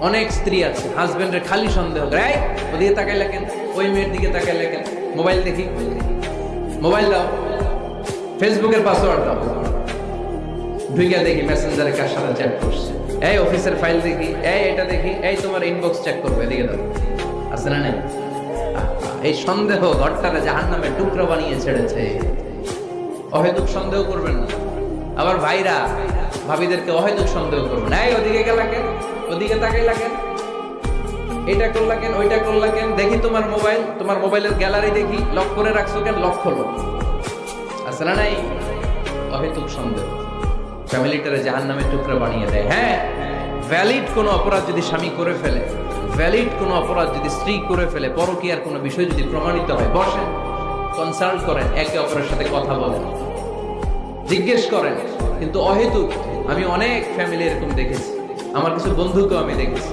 অনেক স্ত্রী আছে হাজবেন্ডের খালি সন্দেহ করে, এই ওদিকে তাকাইলা কেন, ওই মেয়ের দিকে তাকাইলা কেন, মোবাইল দেখি, মোবাইল দাও, ফেসবুকের পাসওয়ার্ড দাও, ঢুইকা দেখি মেসেঞ্জারে কার সাথে চ্যাট করছে, এই অফিসের ফাইল দেখি, এই এটা দেখি, এই তোমার ইনবক্স চেক করবে, এদিকে দাও। আছে না নাই? এই সন্দেহ ঘরটারে জাহান্নামের টুকরা বানিয়ে ছেড়েছে। অহেতুক সন্দেহ করবেন না। আবার ভাইরা ভাবিদেরকে অহেতুক সন্দেহ করবেন, এই ওদিকে গেলা কেন, ওদিকে তাকাইলা কেন, এটা করলা কেন, ওইটা করলা কেন, দেখি তোমার মোবাইল, তোমার মোবাইলের গ্যালারি দেখি, লক করে রাখছো কেন, লক খোলো। আছে না নাই? অহেতুক সন্দেহ ফ্যামিলিটারে জাহান্নামের টুকরা বানিয়ে দেয়। হ্যাঁ, ভ্যালিড কোনো অপরাধ যদি স্বামী করে ফেলে, ভ্যালিড কোনো অপরাধ যদি স্ত্রী করে ফেলে, পরকীয়ার কোনো বিষয় যদি প্রমাণিত হয়, বসেন, কনসাল্ট করেন, একে অপরের সাথে কথা বলেন, জিজ্ঞেস করেন। কিন্তু অহেতুক, আমি অনেক ফ্যামিলি এরকম দেখেছি, আমার কিছু বন্ধুকেও আমি দেখেছি,